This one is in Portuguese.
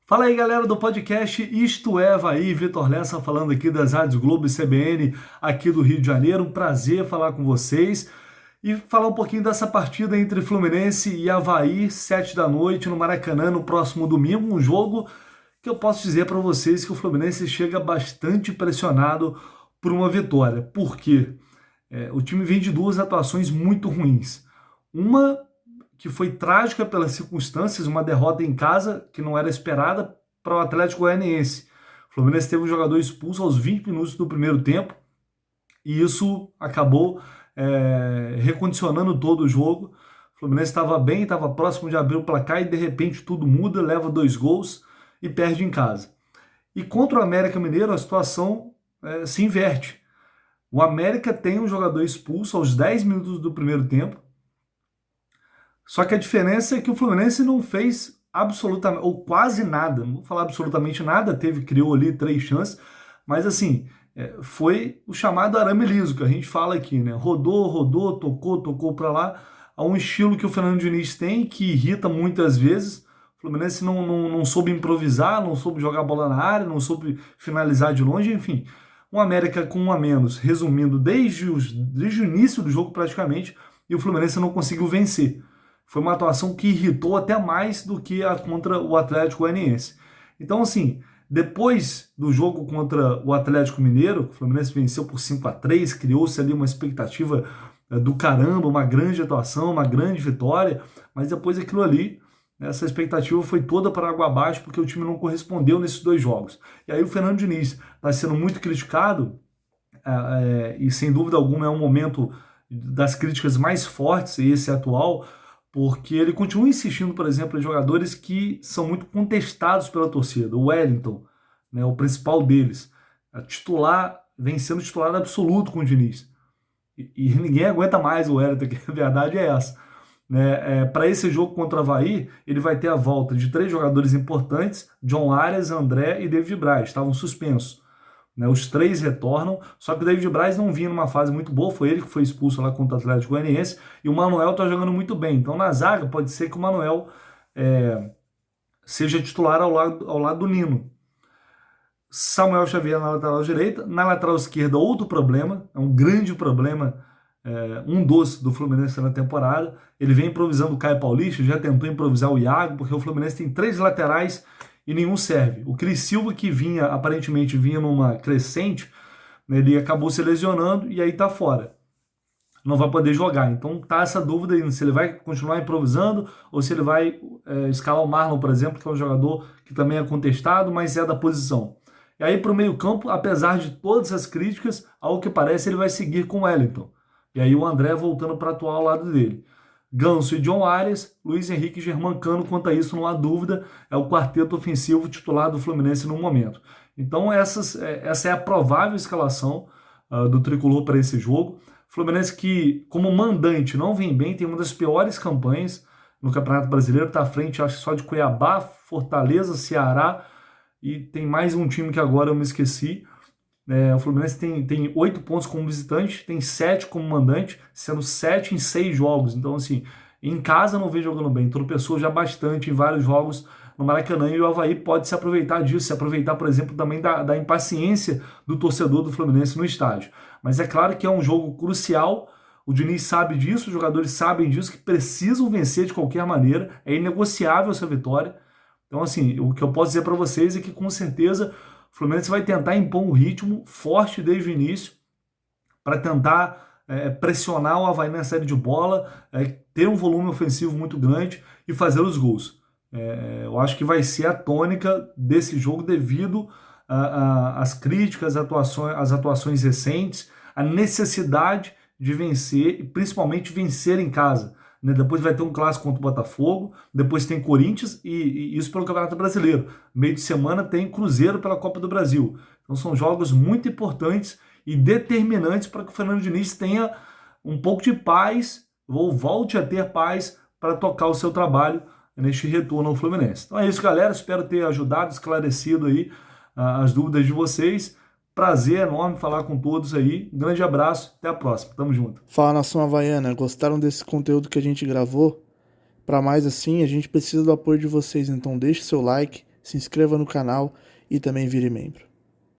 Fala aí, galera do podcast Isto é Havaí, Vitor Lessa falando aqui das Rádios Globo e CBN aqui do Rio de Janeiro. Um prazer falar com vocês e falar um pouquinho dessa partida entre Fluminense e Havaí, 7 da noite no Maracanã, no próximo domingo. Um jogo que eu posso dizer para vocês que o Fluminense chega bastante pressionado por uma vitória. Por quê? O time vem de duas atuações muito ruins. Uma que foi trágica pelas circunstâncias, uma derrota em casa que não era esperada para o Atlético Goianiense. O Fluminense teve um jogador expulso aos 20 minutos do primeiro tempo e isso acabou recondicionando todo o jogo. O Fluminense estava bem, estava próximo de abrir o placar e de repente tudo muda, leva 2 gols e perde em casa. E contra o América Mineiro a situação se inverte. O América tem um jogador expulso aos 10 minutos do primeiro tempo. Só que a diferença é que o Fluminense não fez absolutamente, ou quase nada, não vou falar absolutamente nada, criou ali 3 chances, mas assim, foi o chamado arame liso, que a gente fala aqui, né? Rodou, tocou para lá, a um estilo que o Fernando Diniz tem, que irrita muitas vezes. O Fluminense não soube improvisar, não soube jogar a bola na área, não soube finalizar de longe, enfim. Um América com um a menos, resumindo, desde o início do jogo praticamente, e o Fluminense não conseguiu vencer. Foi uma atuação que irritou até mais do que a contra o Atlético Goianiense. Então, assim, depois do jogo contra o Atlético Mineiro, o Fluminense venceu por 5-3, criou-se ali uma expectativa do caramba, uma grande atuação, uma grande vitória, mas depois aquilo ali, essa expectativa foi toda para água abaixo, porque o time não correspondeu nesses 2 jogos. E aí o Fernando Diniz está sendo muito criticado, e sem dúvida alguma é um momento das críticas mais fortes, e esse atual, porque ele continua insistindo, por exemplo, em jogadores que são muito contestados pela torcida. O Wellington, né, o principal deles, vem sendo titular absoluto com o Diniz. E ninguém aguenta mais o Wellington, que a verdade é essa. Né? Para esse jogo contra o Avaí, ele vai ter a volta de 3 jogadores importantes: John Arias, André e David Braz, estavam suspensos. Né? Os 3 retornam, só que o David Braz não vinha numa fase muito boa, foi ele que foi expulso lá contra o Atlético Goianiense, e o Manuel está jogando muito bem. Então na zaga pode ser que o Manuel seja titular ao lado do Nino. Samuel Xavier na lateral direita, na lateral esquerda outro problema, é um grande problema, um dos do Fluminense na temporada. Ele vem improvisando o Caio Paulista, já tentou improvisar o Iago, porque o Fluminense tem 3 laterais e nenhum serve. O Cris Silva, que aparentemente vinha numa crescente, né, ele acabou se lesionando e aí tá fora. Não vai poder jogar. Então tá essa dúvida aí, se ele vai continuar improvisando ou se ele vai escalar o Marlon, por exemplo, que é um jogador que também é contestado, mas é da posição. E aí para o meio-campo, apesar de todas as críticas, ao que parece ele vai seguir com o Wellington. E aí o André voltando para atuar ao lado dele. Ganso e John Arias, Luiz Henrique e Germancano, quanto a isso não há dúvida, é o quarteto ofensivo titular do Fluminense no momento. Então essa é a provável escalação do Tricolor para esse jogo. Fluminense que, como mandante, não vem bem, tem uma das piores campanhas no Campeonato Brasileiro, está à frente, acho que só de Cuiabá, Fortaleza, Ceará, e tem mais um time que agora eu me esqueci. O Fluminense tem 8 pontos como visitante, tem 7 como mandante, sendo 7 em 6 jogos. Então, assim, em casa não vem jogando bem, tropeçou já bastante em vários jogos no Maracanã, e o Avaí pode se aproveitar disso, se aproveitar, por exemplo, também da impaciência do torcedor do Fluminense no estádio. Mas é claro que é um jogo crucial, o Diniz sabe disso, os jogadores sabem disso, que precisam vencer de qualquer maneira, é inegociável essa vitória. Então, assim, o que eu posso dizer para vocês é que, com certeza, o Fluminense vai tentar impor um ritmo forte desde o início para tentar pressionar o Avaí na saída de bola, ter um volume ofensivo muito grande e fazer os gols. Eu acho que vai ser a tônica desse jogo devido às críticas, às atuações recentes, a necessidade de vencer e principalmente vencer em casa. Né? Depois vai ter um clássico contra o Botafogo, depois tem Corinthians e isso pelo Campeonato Brasileiro. Meio de semana tem Cruzeiro pela Copa do Brasil. Então são jogos muito importantes e determinantes para que o Fernando Diniz tenha um pouco de paz, ou volte a ter paz para tocar o seu trabalho neste retorno ao Fluminense. Então é isso, galera. Espero ter ajudado, esclarecido aí as dúvidas de vocês. Prazer enorme falar com todos aí. Um grande abraço, até a próxima. Tamo junto. Fala, nação havaiana, gostaram desse conteúdo que a gente gravou? Para mais assim, a gente precisa do apoio de vocês, então deixe seu like, se inscreva no canal e também vire membro.